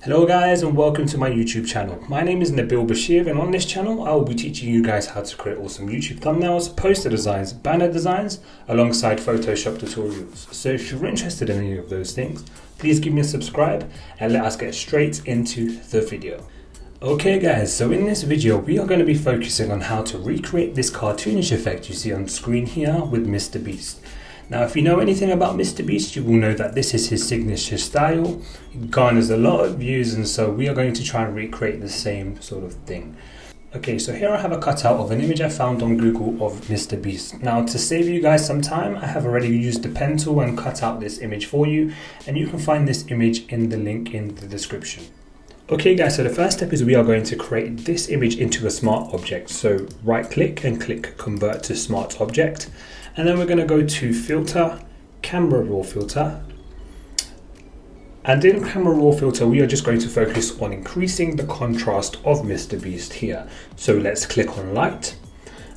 Hello guys and welcome to my YouTube channel. My name is Blemishes and on this channel I will be teaching you guys how to create awesome YouTube thumbnails, poster designs, banner designs alongside Photoshop tutorials. So if you're interested in any of those things, please give me a subscribe and let us get straight into the video. Okay guys, so in this video we are going to be focusing on how to recreate this cartoonish effect you see on screen here with Mr. Beast. Now, if you know anything about Mr. Beast, you will know that this is his signature style. It garners a lot of views, and so we are going to try and recreate the same sort of thing. Okay, so here I have a cutout of an image I found on Google of Mr. Beast. Now, to save you guys some time, I have already used the pen tool and cut out this image for you, and you can find this image in the link in the description. Okay guys, so the first step is we are going to create this image into a smart object. So right click and click convert to smart object. And then we're going to go to filter, camera raw filter. And in camera raw filter, we are just going to focus on increasing the contrast of Mr. Beast here. So let's click on light.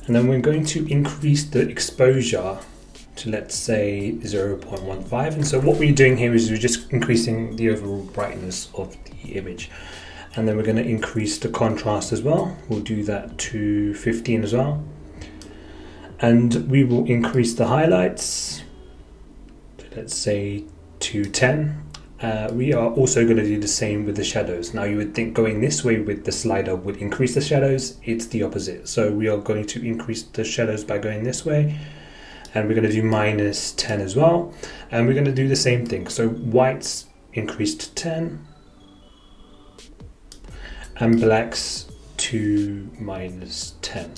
And then we're going to increase the exposure to, let's say, 0.15. And so what we're doing here is we're just increasing the overall brightness of the image. And then we're going to increase the contrast as well. We'll do that to 15 as well. And we will increase the highlights to, let's say, to 10. We are also going to do the same with the shadows. Now you would think going this way with the slider would increase the shadows. It's the opposite. So we are going to increase the shadows by going this way. And we're going to do minus 10 as well. And we're going to do the same thing. So whites increased to 10. And blacks to minus 10.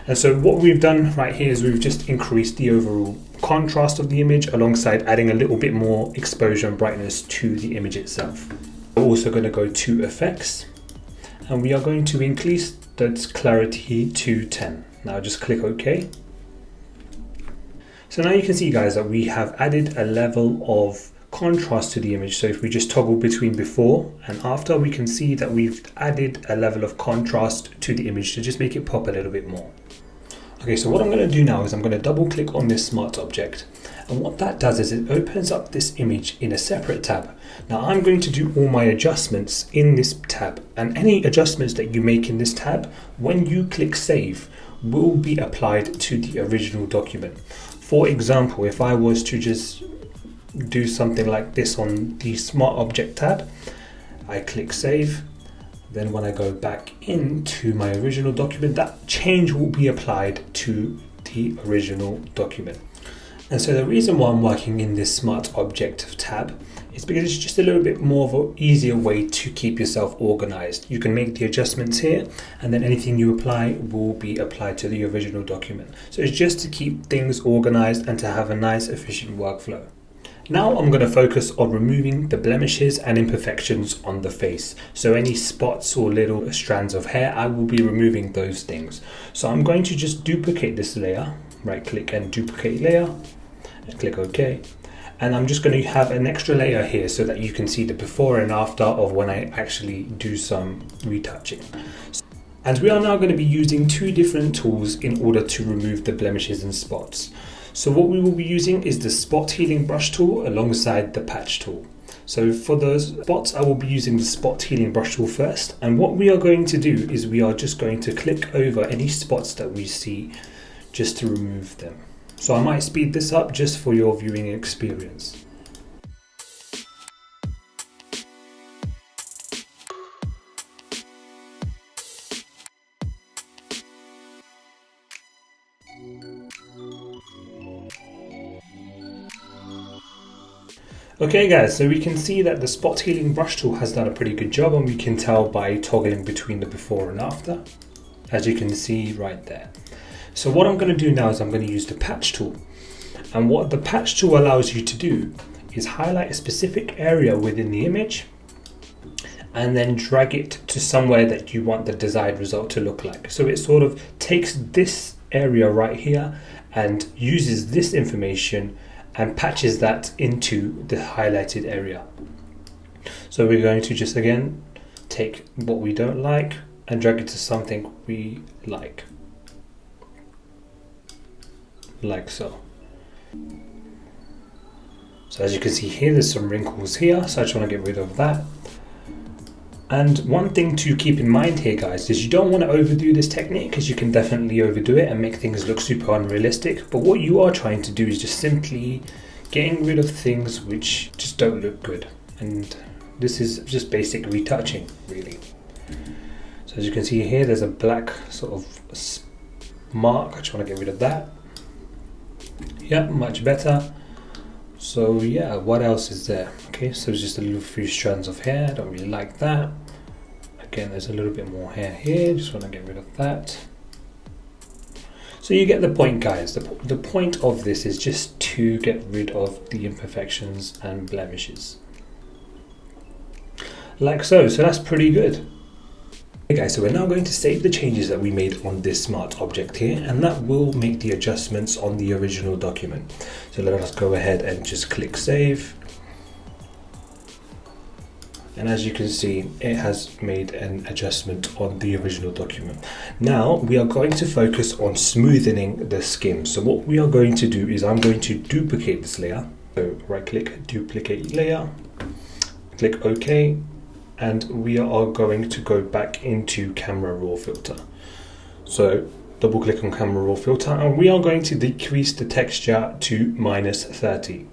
And so what we've done right here is we've just increased the overall contrast of the image alongside adding a little bit more exposure and brightness to the image itself. We're also going to go to effects and we are going to increase that clarity to 10. Now just click OK. So now you can see guys that we have added a level of contrast to the image. So if we just toggle between before and after, we can see that we've added a level of contrast to the image to just make it pop a little bit more. Okay, so what I'm going to do now is I'm going to double click on this smart object, and what that does is it opens up this image in a separate tab. Now I'm going to do all my adjustments in this tab, and any adjustments that you make in this tab when you click save will be applied to the original document. For example, if I was to just do something like this on the smart object tab, I click save, then when I go back into my original document, that change will be applied to the original document. And so the reason why I'm working in this smart object tab is because it's just a little bit more of an easier way to keep yourself organized. You can make the adjustments here, and then anything you apply will be applied to the original document. So it's just to keep things organized and to have a nice efficient workflow. Now I'm going to focus on removing the blemishes and imperfections on the face. So any spots or little strands of hair, I will be removing those things. So I'm going to just duplicate this layer, right click and duplicate layer, and click OK. And I'm just going to have an extra layer here so that you can see the before and after of when I actually do some retouching. And we are now going to be using two different tools in order to remove the blemishes and spots. So what we will be using is the spot healing brush tool alongside the patch tool. So for those spots, I will be using the spot healing brush tool first. And what we are going to do is we are just going to click over any spots that we see just to remove them. So I might speed this up just for your viewing experience. Okay guys, so we can see that the spot healing brush tool has done a pretty good job, and we can tell by toggling between the before and after, as you can see right there. So what I'm going to do now is I'm going to use the patch tool. And what the patch tool allows you to do is highlight a specific area within the image and then drag it to somewhere that you want the desired result to look like. So it sort of takes this area right here and uses this information and patches that into the highlighted area. So we're going to just again take what we don't like and drag it to something we like so. So as you can see here, there's some wrinkles here, so I just want to get rid of that. And one thing to keep in mind here, guys, is you don't want to overdo this technique, because you can definitely overdo it and make things look super unrealistic. But what you are trying to do is just simply getting rid of things which just don't look good. And this is just basic retouching, really. So as you can see here, there's a black sort of mark. I just want to get rid of that. Yeah, much better. So yeah, what else is there? Okay, so it's just a little few strands of hair. I don't really like that. Again, there's a little bit more hair here. Just want to get rid of that. So you get the point, guys. The point of this is just to get rid of the imperfections and blemishes. Like so. So that's pretty good. Okay guys, so we're now going to save the changes that we made on this smart object here, and that will make the adjustments on the original document. So let us go ahead and just click save. And as you can see, it has made an adjustment on the original document. Now we are going to focus on smoothing the skin. So what we are going to do is I'm going to duplicate this layer. So right click, duplicate layer, click OK. And we are going to go back into camera raw filter. So double click on camera raw filter, and we are going to decrease the texture to -30.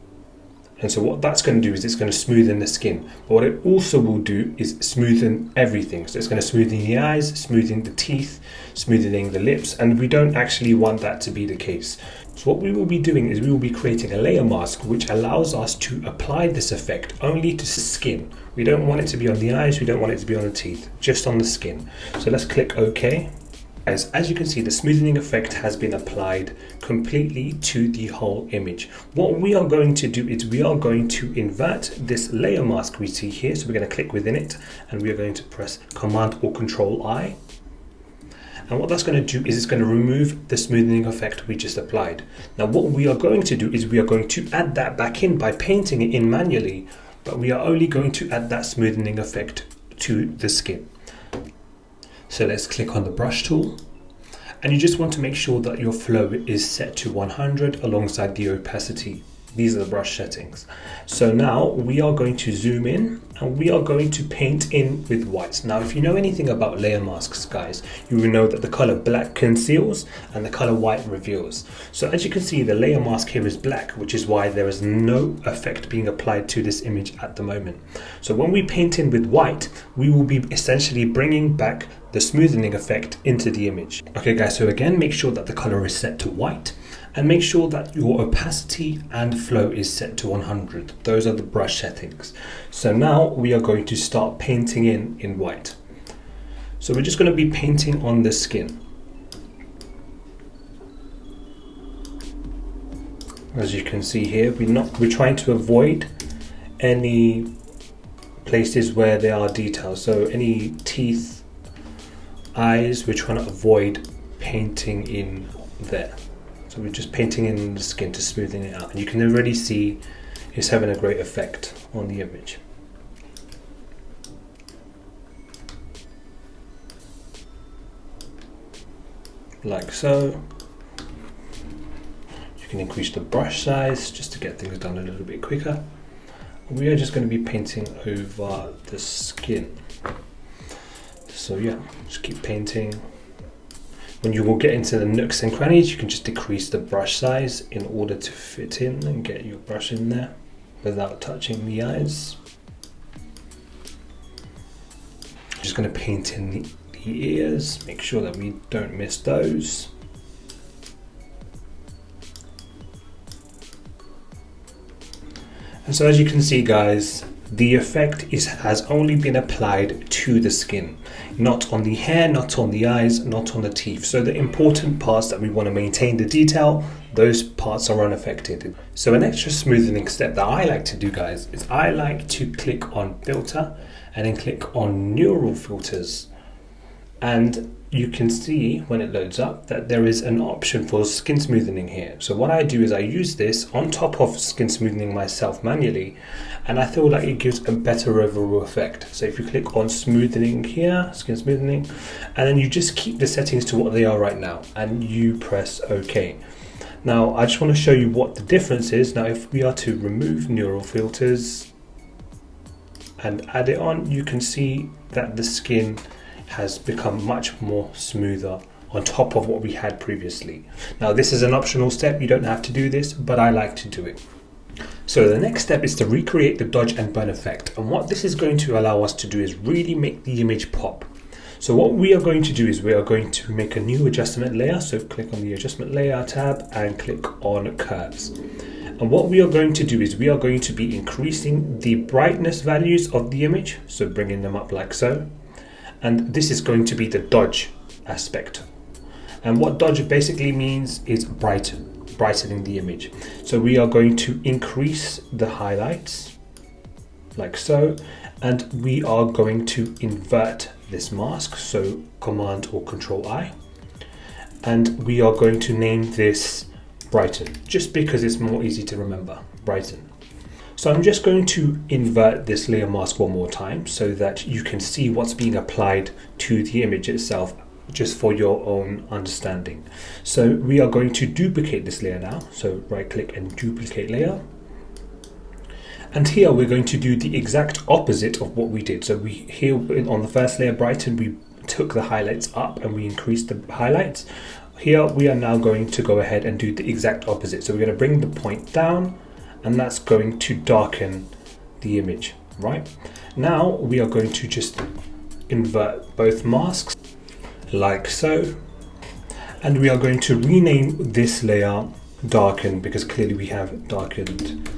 And so what that's going to do is it's going to smoothen the skin. But what it also will do is smoothen everything. So it's going to smoothen the eyes, smoothing the teeth, smoothing the lips, and we don't actually want that to be the case. So what we will be doing is we will be creating a layer mask which allows us to apply this effect only to skin. We don't want it to be on the eyes, we don't want it to be on the teeth, just on the skin. So let's click OK. As you can see, the smoothing effect has been applied completely to the whole image. What we are going to do is we are going to invert this layer mask we see here. So we're going to click within it, and we are going to press Command or Control I. And what that's going to do is it's going to remove the smoothing effect we just applied. Now what we are going to do is we are going to add that back in by painting it in manually, but we are only going to add that smoothing effect to the skin. So let's click on the brush tool, and you just want to make sure that your flow is set to 100 alongside the opacity. These are the brush settings. So now we are going to zoom in, and we are going to paint in with white. Now if you know anything about layer masks, guys, you will know that the color black conceals and the color white reveals. So as you can see, the layer mask here is black, which is why there is no effect being applied to this image at the moment. So when we paint in with white, we will be essentially bringing back the smoothing effect into the image. Okay guys, so again, make sure that the color is set to white, and make sure that your opacity and flow is set to 100. Those are the brush settings. So now we are going to start painting in white. So we're just going to be painting on the skin. As you can see here, we're trying to avoid any places where there are details. So any teeth, eyes, we're trying to avoid painting in there. So we're just painting in the skin to smoothen it out, and you can already see it's having a great effect on the image. Like so. You can increase the brush size just to get things done a little bit quicker. We are just going to be painting over the skin. So yeah, just keep painting. When you will get into the nooks and crannies, you can just decrease the brush size in order to fit in and get your brush in there without touching the eyes. Just going to paint in the ears, make sure that we don't miss those. And so as you can see, guys, the effect has only been applied to the skin, not on the hair, not on the eyes, not on the teeth. So the important parts that we want to maintain the detail, those parts are unaffected. So an extra smoothing step that I like to do, guys, is I like to click on filter and then click on neural filters. And you can see when it loads up that there is an option for skin smoothing here. So what I do is I use this on top of skin smoothing myself manually, and I feel like it gives a better overall effect. So if you click on smoothing here, skin smoothing, and then you just keep the settings to what they are right now, and you press OK. Now I just want to show you what the difference is. Now if we are to remove neural filters, and add it on, you can see that the skin has become much more smoother on top of what we had previously. Now this is an optional step, you don't have to do this, but I like to do it. So the next step is to recreate the dodge and burn effect, and what this is going to allow us to do is really make the image pop. So what we are going to do is we are going to make a new adjustment layer, so click on the adjustment layer tab and click on curves. And what we are going to do is we are going to be increasing the brightness values of the image, so bringing them up like so. And this is going to be the dodge aspect. And what dodge basically means is brightening the image. So we are going to increase the highlights like so, and we are going to invert this mask, so Command or Control I, and we are going to name this Brighten, just because it's more easy to remember, Brighten. So I'm just going to invert this layer mask one more time so that you can see what's being applied to the image itself, just for your own understanding. So we are going to duplicate this layer now, so right click and duplicate layer. And here we're going to do the exact opposite of what we did. So here on the first layer, Brighten, we took the highlights up and we increased the highlights. Here we are now going to go ahead and do the exact opposite. So we're going to bring the point down, and that's going to darken the image, right? Now we are going to just invert both masks like so. And we are going to rename this layer Darken, because clearly we have darkened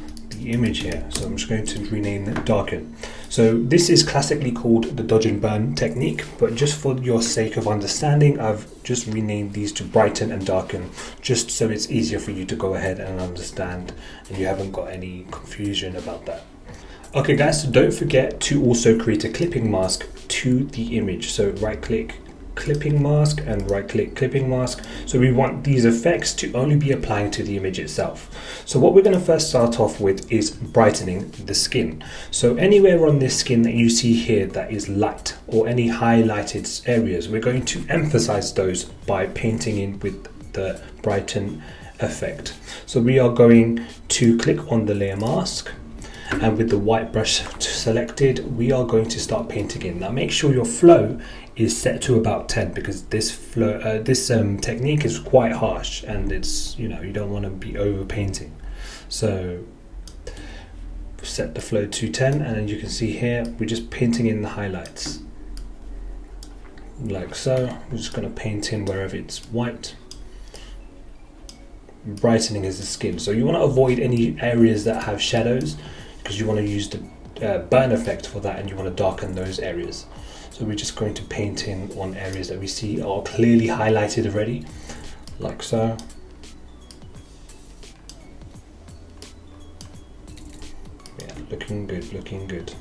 image here, so I'm just going to rename it Darken. So this is classically called the dodge and burn technique, but just for your sake of understanding, I've just renamed these to Brighten and Darken, just so it's easier for you to go ahead and understand and you haven't got any confusion about that. Okay guys, so don't forget to also create a clipping mask to the image. So right click, clipping mask, and right click, clipping mask. So we want these effects to only be applying to the image itself. So what we're going to first start off with is brightening the skin. So anywhere on this skin that you see here that is light, or any highlighted areas, we're going to emphasize those by painting in with the brighten effect. So we are going to click on the layer mask, and with the white brush selected, we are going to start painting in. Now make sure your flow is set to about 10, because this flow, technique is quite harsh, and it's, you know, you don't want to be over painting. So set the flow to 10, and then you can see here we're just painting in the highlights like so. I'm just going to paint in wherever it's white. Brightening is the skin, so you want to avoid any areas that have shadows, because you want to use the burn effect for that, and you want to darken those areas. So we're just going to paint in on areas that we see are clearly highlighted already, like so. Yeah, looking good, looking good.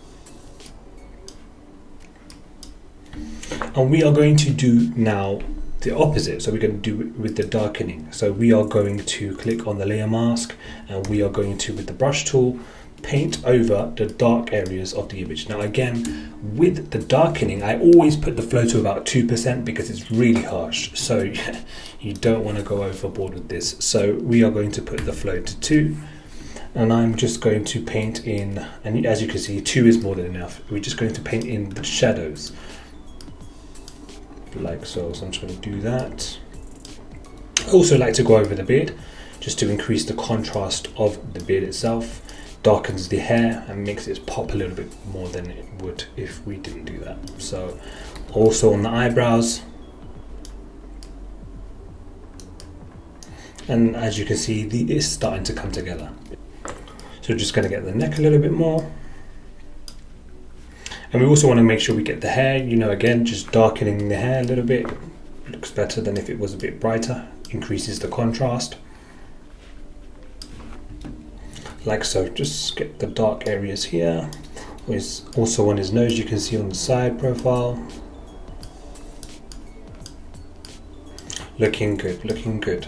And we are going to do now the opposite. So we're going to do it with the darkening. So we are going to click on the layer mask, and we are going to, with the brush tool, paint over the dark areas of the image. Now again, with the darkening, I always put the flow to about 2% because it's really harsh, so you don't want to go overboard with this. So we are going to put the flow to 2, and I'm just going to paint in, and as you can see 2 is more than enough. We're just going to paint in the shadows like so. So I'm just going to do that. I also like to go over the beard just to increase the contrast of the beard itself. Darkens the hair and makes it pop a little bit more than it would if we didn't do that. So also on the eyebrows, and as you can see, it's starting to come together. So just going to get the neck a little bit more, and we also want to make sure we get the hair, you know, again just darkening the hair a little bit looks better than if it was a bit brighter, increases the contrast. Like so. Just get the dark areas here. There's also on his nose, you can see on the side profile. Looking good, looking good.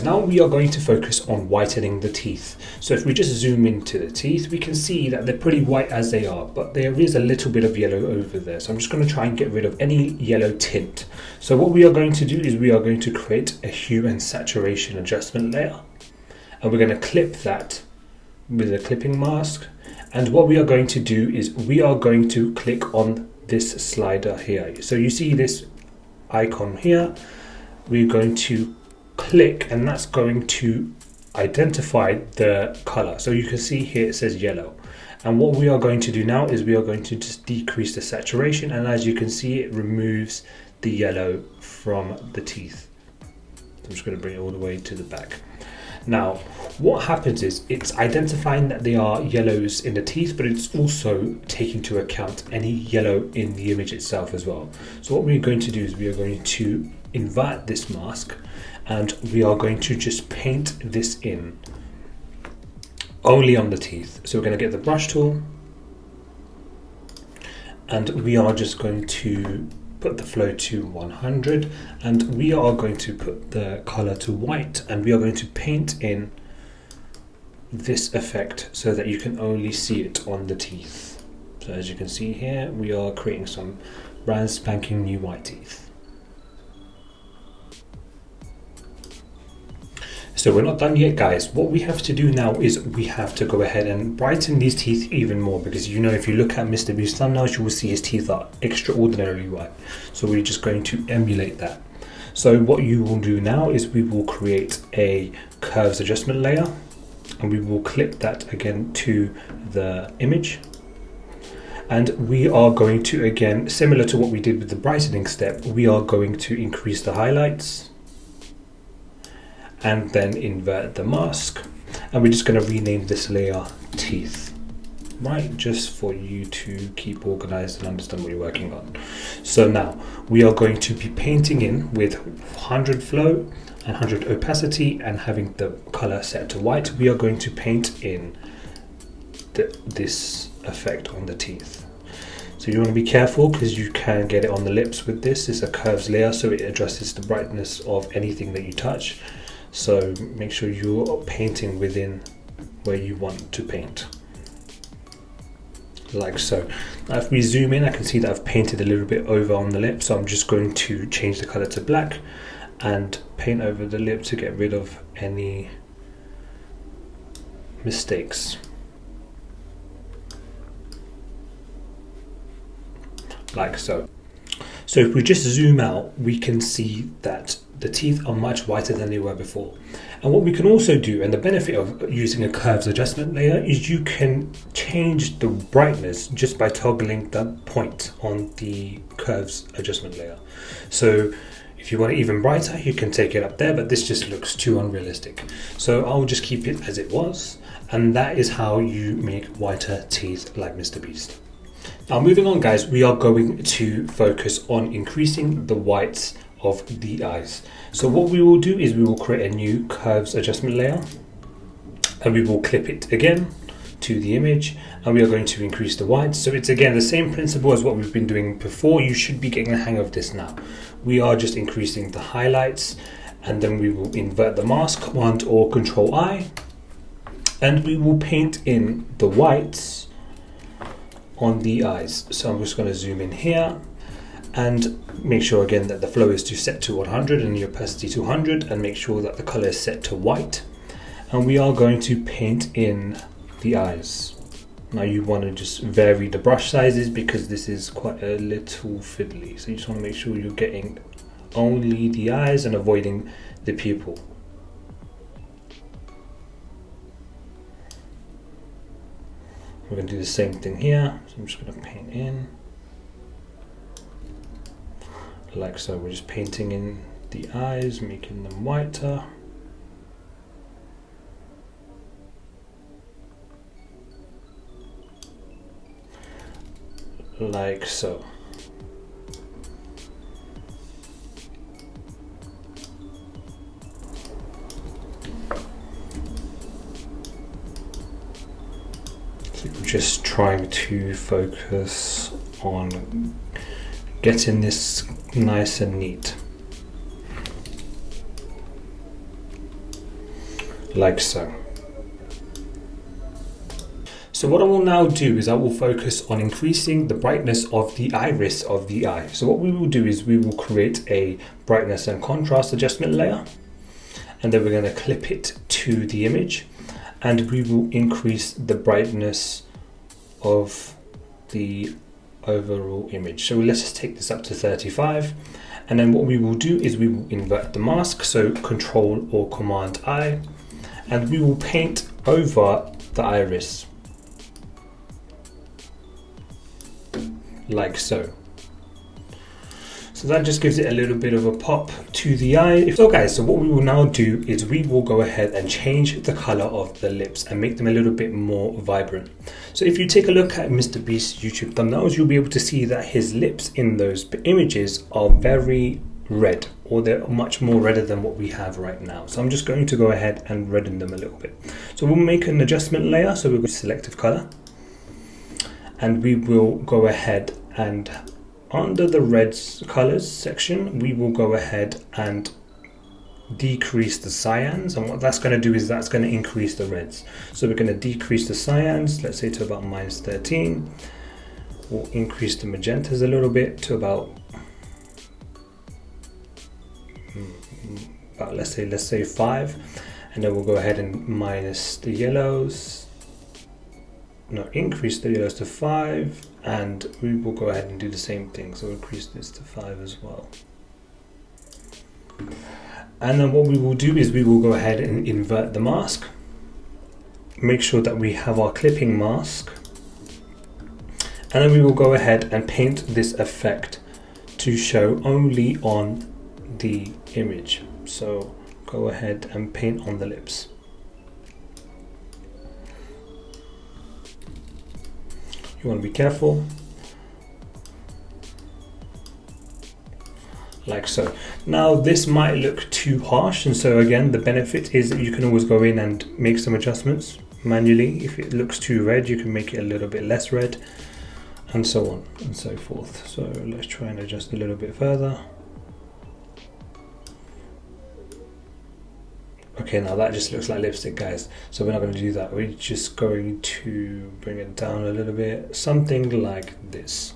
Now we are going to focus on whitening the teeth. So if we just zoom into the teeth, we can see that they're pretty white as they are, but there is a little bit of yellow over there. So I'm just going to try and get rid of any yellow tint. So what we are going to do is we are going to create a hue and saturation adjustment layer. And we're going to clip that with a clipping mask, And what we are going to do is we are going to click on this slider here. So you see this icon here, we're going to click, and that's going to identify the color. So you can see here it says yellow. And what we are going to do now is we are going to just decrease the saturation, and as you can see, it removes the yellow from the teeth. I'm just going to bring it all the way to the back. Now, what happens is it's identifying that there are yellows in the teeth, but it's also taking into account any yellow in the image itself as well. So what we're going to do is we are going to invert this mask, and we are going to just paint this in only on the teeth. So we're going to get the brush tool, and we are just going to put the flow to 100, and we are going to put the color to white, and we are going to paint in this effect so that you can only see it on the teeth. So as you can see here, we are creating some brand spanking new white teeth. So we're not done yet, guys. What we have to do now is we have to go ahead and brighten these teeth even more, because you know, if you look at Mr. Beast's thumbnails, you will see his teeth are extraordinarily white. So we're just going to emulate that. So what you will do now is we will create a curves adjustment layer, and we will clip that again to the image. And we are going to, again, similar to what we did with the brightening step, we are going to increase the highlights and then invert the mask, and we're just going to rename this layer teeth, right, just for you to keep organized and understand what you're working on. So now we are going to be painting in with 100 flow and 100 opacity, and having the color set to white. We are going to paint in this effect on the teeth. So you want to be careful, because you can get it on the lips with this. It's a curves layer, so it adjusts the brightness of anything that you touch. So make sure you're painting within where you want to paint, like so. Now if we zoom in, I can see that I've painted a little bit over on the lip, so I'm just going to change the color to black and paint over the lip to get rid of any mistakes, like so. So if we just zoom out, we can see that the teeth are much whiter than they were before. And what we can also do, and the benefit of using a curves adjustment layer, is you can change the brightness just by toggling the point on the curves adjustment layer. So if you want it even brighter, you can take it up there, but this just looks too unrealistic. So I'll just keep it as it was, and that is how you make whiter teeth like Mr. Beast. Now moving on, guys, we are going to focus on increasing the whites of the eyes. So what we will do is we will create a new curves adjustment layer, and we will clip it again to the image, and we are going to increase the whites. So it's again the same principle as what we've been doing before. You should be getting the hang of this now. We are just increasing the highlights, and then we will invert the mask, Command or Control I, and we will paint in the whites on the eyes. So I'm just going to zoom in here and make sure again that the flow is set to 100 and the opacity to 100, and make sure that the color is set to white. And we are going to paint in the eyes. Now you want to just vary the brush sizes, because this is quite a little fiddly. So you just want to make sure you're getting only the eyes and avoiding the pupil. We're going to do the same thing here. So I'm just going to paint in like so. We're just painting in the eyes, making them whiter. Like so. So we're just trying to focus on getting this nice and neat, like so. So what I will now do is I will focus on increasing the brightness of the iris of the eye. So what we will do is we will create a brightness and contrast adjustment layer, and then we're going to clip it to the image, and we will increase the brightness of the overall image. So let's just take this up to 35, and then what we will do is we will invert the mask, so Control or Command I, and we will paint over the iris like so. So that just gives it a little bit of a pop to the eye. So guys, so what we will now do is we will go ahead and change the color of the lips and make them a little bit more vibrant. So if you take a look at Mr. Beast's YouTube thumbnails, you'll be able to see that his lips in those images are very red, or they're much more redder than what we have right now. So I'm just going to go ahead and redden them a little bit. So we'll make an adjustment layer. So we'll go to selective color, and we will go ahead and under the reds colors section, we will go ahead and decrease the cyans, and what that's going to do is that's going to increase the reds. So we're going to decrease the cyans, let's say to about -13. We'll increase the magentas a little bit to about let's say 5, and then we'll go ahead and minus the yellows. No, increase the yellows to 5, and we will go ahead and do the same thing. So increase this to 5 as well. And then what we will do is we will go ahead and invert the mask. Make sure that we have our clipping mask. And then we will go ahead and paint this effect to show only on the image. So go ahead and paint on the lips. You want to be careful, like so. Now this might look too harsh, and so again the benefit is that you can always go in and make some adjustments manually. If it looks too red, you can make it a little bit less red, and so on and so forth. So let's try and adjust a little bit further. Okay, now that just looks like lipstick, guys. So we're not going to do that. We're just going to bring it down a little bit, something like this.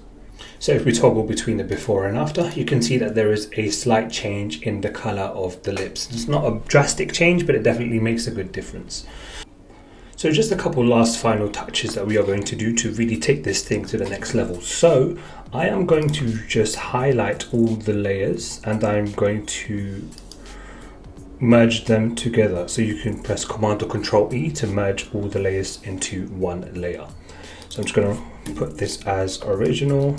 So if we toggle between the before and after, you can see that there is a slight change in the color of the lips. It's not a drastic change, but it definitely makes a good difference. So just a couple last final touches that we are going to do to really take this thing to the next level. So I am going to just highlight all the layers, and I'm going to merge them together. So you can press Command or Control E to merge all the layers into one layer. So I'm just going to put this as original.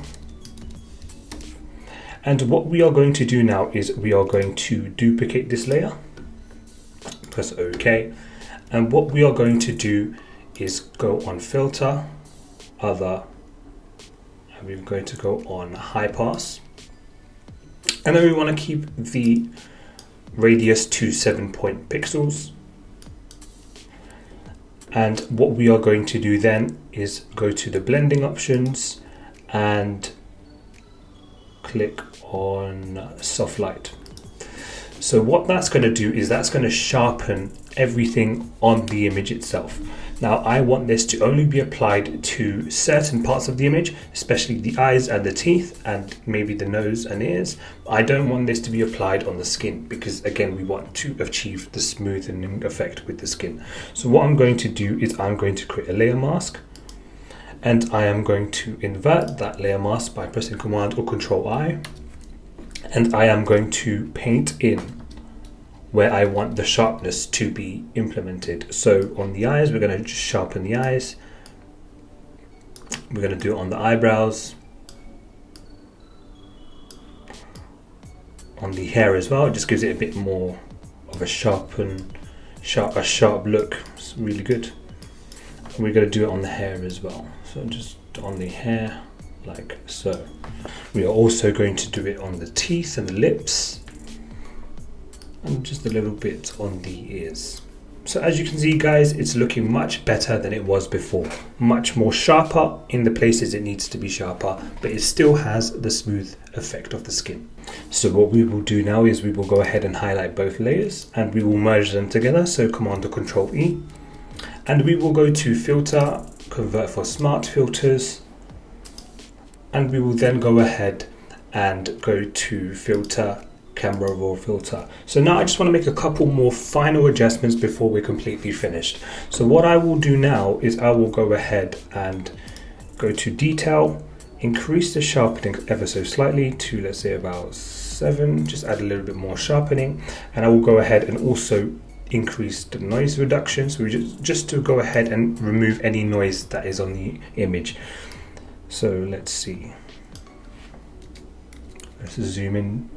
And what we are going to do now is we are going to duplicate this layer. Press OK. And what we are going to do is go on Filter, Other, and we're going to go on High Pass. And then we want to keep the radius to 7 pixels. And what we are going to do then is go to the blending options and click on soft light. So what that's going to do is that's going to sharpen everything on the image itself. Now I want this to only be applied to certain parts of the image, especially the eyes and the teeth and maybe the nose and ears. I don't want this to be applied on the skin because again we want to achieve the smoothing effect with the skin. So what I'm going to do is I'm going to create a layer mask, and I am going to invert that layer mask by pressing Command or Control I, and I am going to paint in where I want the sharpness to be implemented. So on the eyes, we're going to just sharpen the eyes. We're going to do it on the eyebrows, on the hair as well. It just gives it a bit more of a sharp look. It's really good. We're going to do it on the hair as well. So just on the hair, like so. We are also going to do it on the teeth and the lips, and just a little bit on the ears. So as you can see, guys, it's looking much better than it was before. Much more sharper in the places it needs to be sharper, but it still has the smooth effect of the skin. So what we will do now is we will go ahead and highlight both layers and we will merge them together. So Command or Control E, and we will go to Filter, Convert for Smart Filters, and we will then go ahead and go to Filter, Camera Raw Filter. So now I just want to make a couple more final adjustments before we're completely finished. So what I will do now is I will go ahead and go to detail, increase the sharpening ever so slightly to, let's say, about 7, just add a little bit more sharpening, and I will go ahead and also increase the noise reduction, so we just to go ahead and remove any noise that is on the image. So let's see, let's zoom in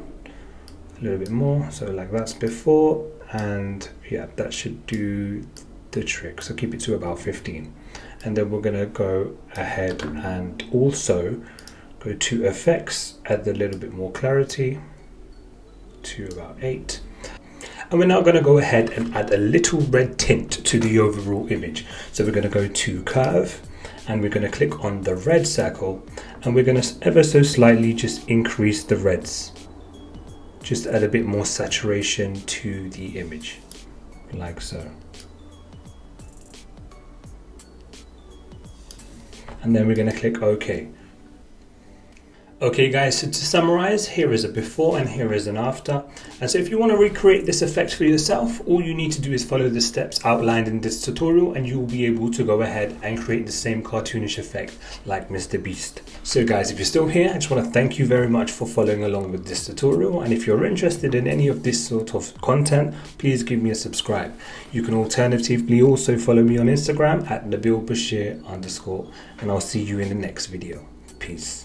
a little bit more, so like that's before, and yeah, that should do the trick. So keep it to about 15, and then we're gonna go ahead and also go to effects, add a little bit more clarity to about 8. And we're now going to go ahead and add a little red tint to the overall image. So we're going to go to curve, and we're going to click on the red circle, and we're going to ever so slightly just increase the reds. Just add a bit more saturation to the image, like so. And then we're going to click OK. Okay guys, so to summarize, here is a before and here is an after. And so if you want to recreate this effect for yourself, all you need to do is follow the steps outlined in this tutorial, and you will be able to go ahead and create the same cartoonish effect like Mr. Beast. So guys, if you're still here, I just want to thank you very much for following along with this tutorial. And if you're interested in any of this sort of content, please give me a subscribe. You can alternatively also follow me on Instagram at @NabilBashir_, and I'll see you in the next video. Peace.